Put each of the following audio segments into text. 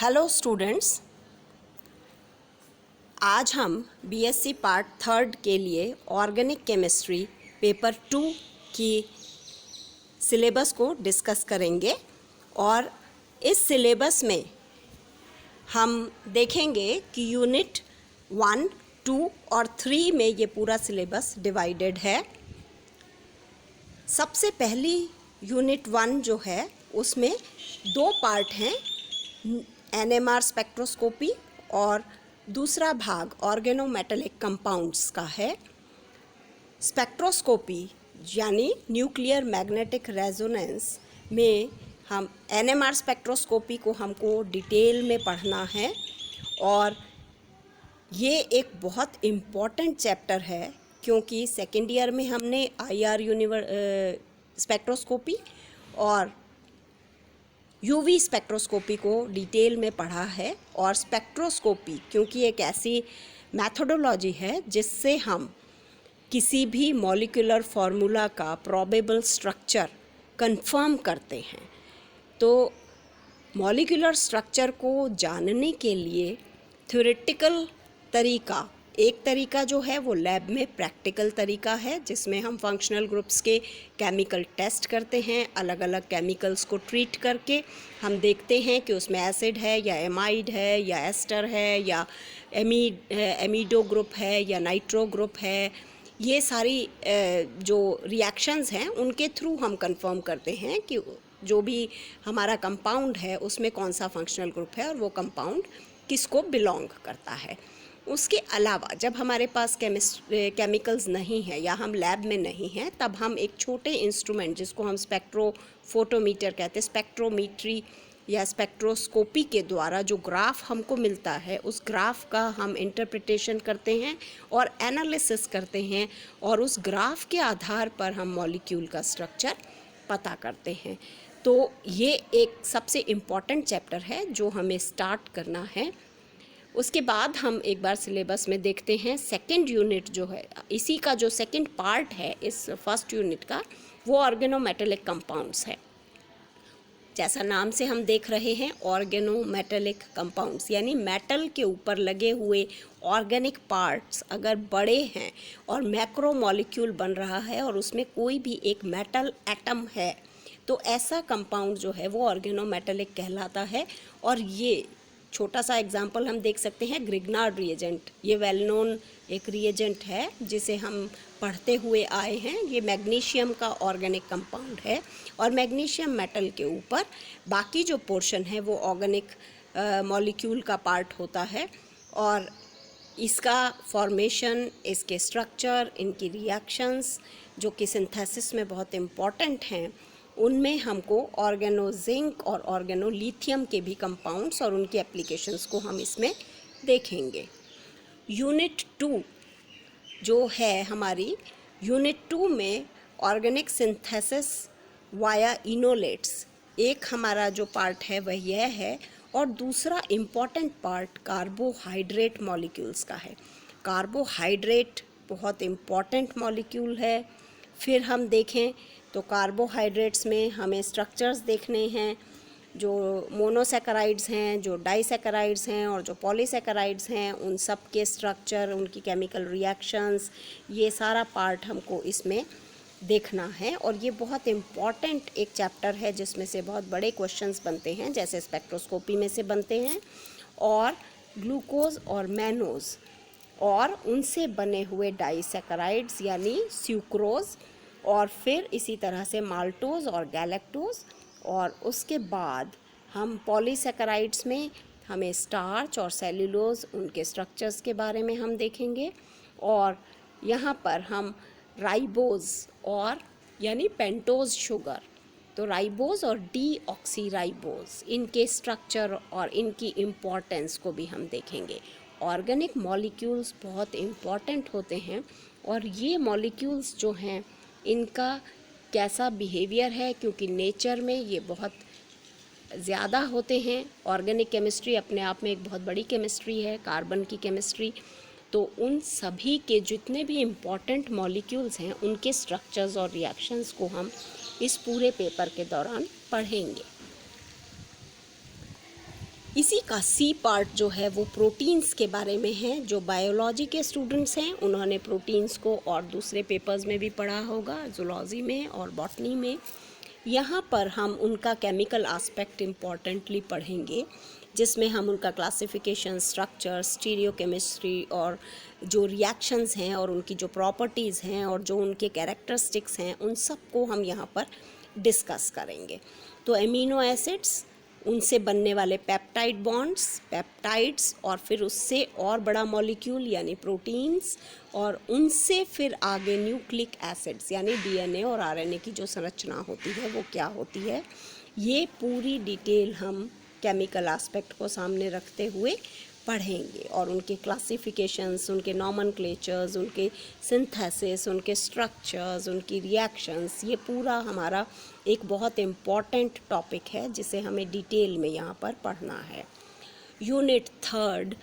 Hello students, आज हम BSc part third के लिए ऑर्गेनिक केमिस्ट्री पेपर 2 की सिलेबस को डिस्कस करेंगे और इस सिलेबस में हम देखेंगे कि यूनिट 1, 2 और 3 में ये पूरा सिलेबस डिवाइडेड है। सबसे पहली यूनिट 1 जो है उसमें दो पार्ट हैं, एनएमआर स्पेक्ट्रोस्कोपी और दूसरा भाग ऑर्गेनोमेटेलिक कंपाउंड्स का है। स्पेक्ट्रोस्कोपी यानी न्यूक्लियर मैग्नेटिक रेजोनेंस में हम एनएमआर स्पेक्ट्रोस्कोपी को हमको डिटेल में पढ़ना है और ये एक बहुत इम्पॉर्टेंट चैप्टर है क्योंकि सेकेंड ईयर में हमने आईआर स्पेक्ट्रोस्कोपी और यूवी स्पेक्ट्रोस्कोपी को डिटेल में पढ़ा है। और स्पेक्ट्रोस्कोपी क्योंकि एक ऐसी मैथोडोलॉजी है जिससे हम किसी भी मॉलिक्यूलर फार्मूला का प्रोबेबल स्ट्रक्चर कंफर्म करते हैं, तो मॉलिक्यूलर स्ट्रक्चर को जानने के लिए थ्योरेटिकल तरीका एक तरीका जो है वो लैब में प्रैक्टिकल तरीका है, जिसमें हम फंक्शनल ग्रुप्स के केमिकल टेस्ट करते हैं। अलग अलग केमिकल्स को ट्रीट करके हम देखते हैं कि उसमें एसिड है या एमाइड है या एस्टर है या एमिडो ग्रुप है या नाइट्रो ग्रुप है। ये सारी जो रिएक्शंस हैं उनके थ्रू हम कंफर्म करते हैं कि जो भी हमारा कंपाउंड है उसमें कौन सा फंक्शनल ग्रुप है और वो कंपाउंड किसको बिलोंग करता है। उसके अलावा जब हमारे पास केमिकल्स नहीं है या हम लैब में नहीं हैं, तब हम एक छोटे इंस्ट्रूमेंट जिसको हम स्पेक्ट्रोफोटोमीटर कहते हैं, स्पेक्ट्रोमीट्री या स्पेक्ट्रोस्कोपी के द्वारा जो ग्राफ हमको मिलता है उस ग्राफ का हम इंटरप्रिटेशन करते हैं और एनालिसिस करते हैं और उस ग्राफ के आधार पर हम मॉलिक्यूल का स्ट्रक्चर पता करते हैं। तो ये एक सबसे इम्पॉर्टेंट चैप्टर है जो हमें स्टार्ट करना है। उसके बाद हम एक बार सिलेबस में देखते हैं सेकंड यूनिट जो है, इसी का जो सेकंड पार्ट है इस फर्स्ट यूनिट का, वो ऑर्गेनोमेटेलिक कंपाउंड्स है। जैसा नाम से हम देख रहे हैं ऑर्गेनोमेटेलिक कंपाउंड्स यानी मेटल के ऊपर लगे हुए ऑर्गेनिक पार्ट्स अगर बड़े हैं और मैक्रो मॉलिक्यूल बन रहा है और उसमें कोई भी एक मेटल एटम है, तो ऐसा कंपाउंड जो है वो ऑर्गेनोमेटेलिक कहलाता है। और ये छोटा सा एग्जाम्पल हम देख सकते हैं ग्रिग्नार्ड रिएजेंट। ये वेल नोन एक रिएजेंट है जिसे हम पढ़ते हुए आए हैं। ये मैग्नीशियम का ऑर्गेनिक कंपाउंड है और मैग्नीशियम मेटल के ऊपर बाकी जो पोर्शन है वो ऑर्गेनिक मॉलिक्यूल का पार्ट होता है और इसका फॉर्मेशन, इसके स्ट्रक्चर, इनकी रिएक्शंस जो कि सिंथेसिस में बहुत इम्पॉर्टेंट हैं, उनमें हमको ऑर्गेनोजिंक और ऑर्गेनोलिथियम के भी कंपाउंड्स और उनकी एप्लीकेशंस को हम इसमें देखेंगे। यूनिट 2 जो है हमारी, यूनिट 2 में ऑर्गेनिक सिंथेसिस वाया इनोलेट्स एक हमारा जो पार्ट है वह यह है और दूसरा इम्पॉर्टेंट पार्ट कार्बोहाइड्रेट मॉलिक्यूल्स का है। कार्बोहाइड्रेट बहुत इम्पॉर्टेंट मॉलिक्यूल है। फिर हम देखें तो कार्बोहाइड्रेट्स में हमें स्ट्रक्चर्स देखने हैं, जो मोनोसैकेराइड्स हैं, जो डाइसैकेराइड्स हैं और जो पॉलीसैकेराइड्स हैं, उन सब के स्ट्रक्चर, उनकी केमिकल रिएक्शंस, ये सारा पार्ट हमको इसमें देखना है। और ये बहुत इम्पॉर्टेंट एक चैप्टर है जिसमें से बहुत बड़े क्वेश्चंस बनते हैं, जैसे स्पेक्ट्रोस्कोपी में से बनते हैं, और ग्लूकोज और मैनोज और उनसे बने हुए डाइसैकेराइड्स यानी स्यूक्रोज, और फिर इसी तरह से माल्टोज और गैलेक्टोज। और उसके बाद हम पॉलीसैकेराइड्स में हमें स्टार्च और सेल्यूलोज, उनके स्ट्रक्चर्स के बारे में हम देखेंगे। और यहाँ पर हम राइबोज और यानी पेंटोज शुगर, तो राइबोज और डीऑक्सीराइबोज, इनके स्ट्रक्चर और इनकी इम्पॉर्टेंस को भी हम देखेंगे। ऑर्गेनिक मॉलिक्यूल्स बहुत इम्पॉर्टेंट होते हैं और ये मॉलिक्यूल्स जो हैं इनका कैसा बिहेवियर है, क्योंकि नेचर में ये बहुत ज़्यादा होते हैं। ऑर्गेनिक केमिस्ट्री अपने आप में एक बहुत बड़ी केमिस्ट्री है, कार्बन की केमिस्ट्री। तो उन सभी के जितने भी इम्पॉर्टेंट मॉलिक्यूल्स हैं उनके स्ट्रक्चर्स और रिएक्शंस को हम इस पूरे पेपर के दौरान पढ़ेंगे। इसी का सी पार्ट जो है वो प्रोटीन्स के बारे में है। जो बायोलॉजी के स्टूडेंट्स हैं उन्होंने प्रोटीन्स को और दूसरे पेपर्स में भी पढ़ा होगा, जूलॉजी में और बॉटनी में। यहाँ पर हम उनका केमिकल एस्पेक्ट इम्पॉर्टेंटली पढ़ेंगे, जिसमें हम उनका क्लासिफिकेशन, स्ट्रक्चर, स्टीरियोकेमिस्ट्री और जो रिएक्शंस हैं और उनकी जो प्रॉपर्टीज़ हैं और जो उनके कैरेक्टरिस्टिक्स हैं उन सब को हम यहाँ पर डिस्कस करेंगे। तो एमिनो एसिड्स, उनसे बनने वाले पेप्टाइड बॉन्ड्स, पेप्टाइड्स, और फिर उससे और बड़ा मॉलिक्यूल यानी प्रोटीन्स, और उनसे फिर आगे न्यूक्लिक एसिड्स यानी डीएनए और आरएनए की जो संरचना होती है वो क्या होती है, ये पूरी डिटेल हम केमिकल एस्पेक्ट को सामने रखते हुए पढ़ेंगे। और उनके क्लासिफिकेशंस, उनके नॉमेनक्लेचर्स, उनके सिंथेसिस, उनके स्ट्रक्चर्स, उनकी रिएक्शंस, ये पूरा हमारा एक बहुत इम्पॉर्टेंट टॉपिक है जिसे हमें डिटेल में यहाँ पर पढ़ना है। यूनिट 3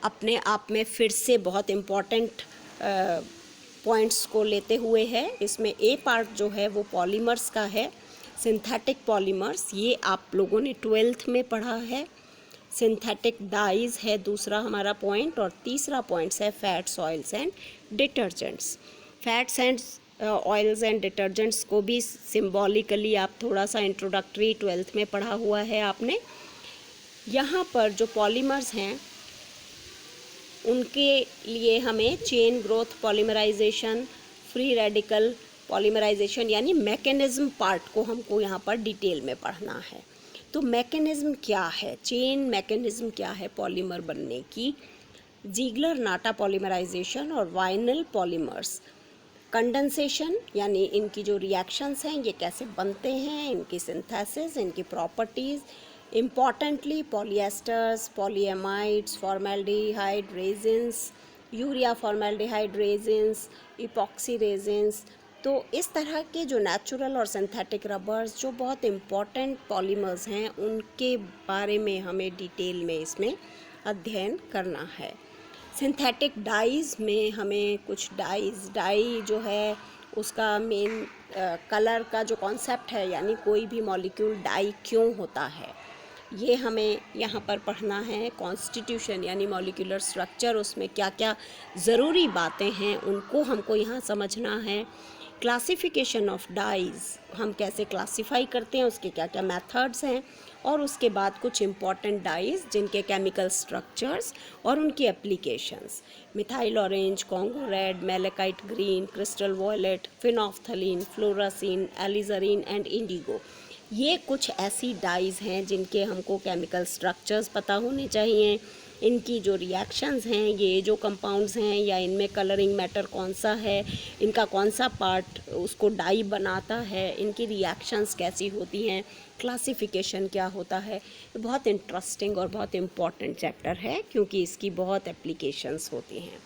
अपने आप में फिर से बहुत इम्पॉर्टेंट पॉइंट्स को लेते हुए है। इसमें ए पार्ट जो है वो पॉलीमर्स का है, सिंथेटिक पॉलीमर्स, ये आप लोगों ने 12th में पढ़ा है। सिंथेटिक डाइज है दूसरा हमारा पॉइंट, और तीसरा पॉइंट्स है fats, oils and detergents. Fats and oils and detergents को भी सिम्बॉलिकली आप थोड़ा सा इंट्रोडक्टरी 12th में पढ़ा हुआ है आपने। यहाँ पर जो पॉलीमर्स हैं उनके लिए हमें chain growth polymerization, free radical polymerization यानी मैकेनिज्म पार्ट को हमको यहाँ पर डिटेल में पढ़ना है। तो मैकेनिज्म क्या है, चेन मैकेनिज्म क्या है पॉलीमर बनने की, ज़ीग्लर नाटा पॉलीमराइजेशन और वाइनल पॉलीमर्स, कंडेंसेशन यानी इनकी जो रिएक्शंस हैं ये कैसे बनते हैं, इनकी सिंथेसिस, इनकी properties, importantly polyesters, polyamides, formaldehyde resins, urea formaldehyde resins, epoxy resins. तो इस तरह के जो नेचुरल और सिंथेटिक रबर्स जो बहुत इम्पॉर्टेंट पॉलीमर्स हैं उनके बारे में हमें डिटेल में इसमें अध्ययन करना है। सिंथेटिक डाइज में हमें कुछ डाई जो है उसका मेन कलर का जो कॉन्सेप्ट है, यानी कोई भी मॉलिक्यूल डाई क्यों होता है ये हमें यहाँ पर पढ़ना है। कॉन्स्टिट्यूशन यानी मॉलिक्यूलर स्ट्रक्चर, उसमें क्या क्या ज़रूरी बातें हैं उनको हमको यहाँ समझना है। क्लासिफिकेशन ऑफ डाइज, हम कैसे क्लासिफाई करते हैं, उसके क्या क्या मेथड्स हैं, और उसके बाद कुछ इम्पॉर्टेंट डाइज जिनके केमिकल स्ट्रक्चर्स और उनकी applications, methyl orange, Congo red, malachite green, crystal violet, phenolphthalein, fluorescein, alizarin and indigo. ये कुछ ऐसी डाइज हैं जिनके हमको केमिकल स्ट्रक्चर्स पता होने चाहिए, इनकी जो रिएक्शंस हैं, ये जो कंपाउंड्स हैं या इनमें कलरिंग मैटर कौन सा है, इनका कौन सा पार्ट उसको डाई बनाता है, इनकी रिएक्शंस कैसी होती हैं, क्लासिफिकेशन क्या होता है। ये बहुत इंटरेस्टिंग और बहुत इम्पॉर्टेंट चैप्टर है क्योंकि इसकी बहुत एप्लीकेशंस होती हैं।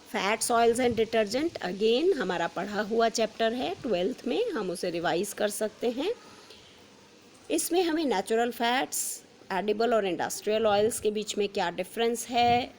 Fats, oils and detergent again हमारा पढ़ा हुआ चैप्टर है 12th में, हम उसे रिवाइज़ कर सकते हैं। इसमें हमें नेचुरल फैट्स, एडिबल और इंडस्ट्रियल ऑयल्स के बीच में क्या डिफरेंस है,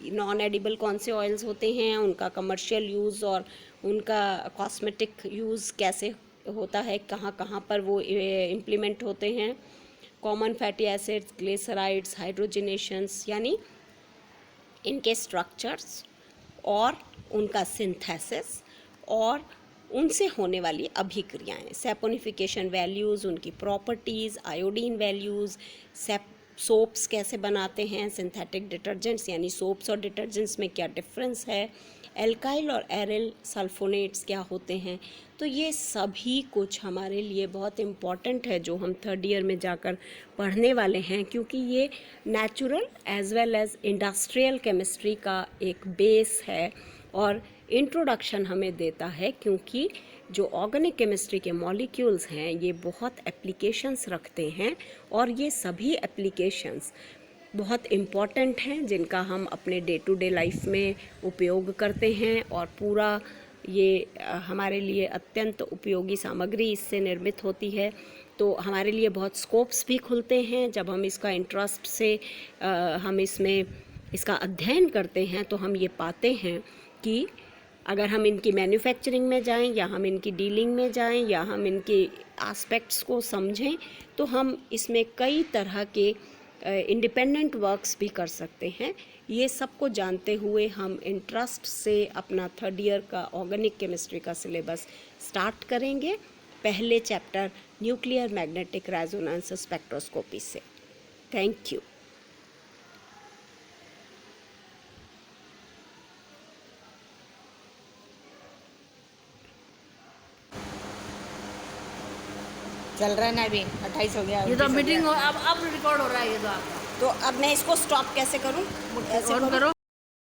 नॉन एडिबल कौन से ऑयल्स होते हैं, उनका कमर्शियल यूज़ और उनका कॉस्मेटिक यूज़ कैसे होता है, कहाँ कहाँ पर वो इम्प्लीमेंट होते हैं, कॉमन फैटी एसिड्स, ग्लिसराइड्स, हाइड्रोजनेशंस यानी इनके स्ट्रक्चर्स और उनका सिंथेसिस और उनसे होने वाली अभिक्रियाएं, सैपोनिफिकेशन वैल्यूज़, उनकी प्रॉपर्टीज़, आयोडीन वैल्यूज़, सोप्स कैसे बनाते हैं, सिंथेटिक डिटर्जेंट्स यानी सोप्स और डिटर्जेंट्स में क्या डिफरेंस है, एल्काइल और एरिल सल्फोनेट्स क्या होते हैं। तो ये सभी कुछ हमारे लिए बहुत इम्पॉर्टेंट है जो हम 3rd ईयर में जाकर पढ़ने वाले हैं, क्योंकि ये natural as well as industrial chemistry का एक बेस है और इंट्रोडक्शन हमें देता है, क्योंकि जो ऑर्गेनिक केमिस्ट्री के मॉलिक्यूल्स हैं ये बहुत एप्लीकेशंस रखते हैं और ये सभी एप्लीकेशंस बहुत इम्पॉर्टेंट हैं जिनका हम अपने डे टू डे लाइफ में उपयोग करते हैं और पूरा ये हमारे लिए अत्यंत उपयोगी सामग्री इससे निर्मित होती है। तो हमारे लिए बहुत स्कोप्स भी खुलते हैं जब हम इसका इंटरेस्ट से हम इसमें इसका अध्ययन करते हैं, तो हम ये पाते हैं कि अगर हम इनकी मैन्युफैक्चरिंग में जाएं या हम इनकी डीलिंग में जाएं या हम इनके एस्पेक्ट्स को समझें तो हम इसमें कई तरह के इंडिपेंडेंट वर्क्स भी कर सकते हैं। ये सबको जानते हुए हम इंटरेस्ट से अपना 3rd ईयर का ऑर्गेनिक केमिस्ट्री का सिलेबस स्टार्ट करेंगे, पहले chapter nuclear magnetic resonance spectroscopy से। Thank you. चल रहा है ना अभी 28 हो गया। ये तो मीटिंग अब रिकॉर्ड हो रहा है ये तो आपका। तो अब मैं इसको स्टॉप कैसे करूं? ऐसे ऑन करूं? करो।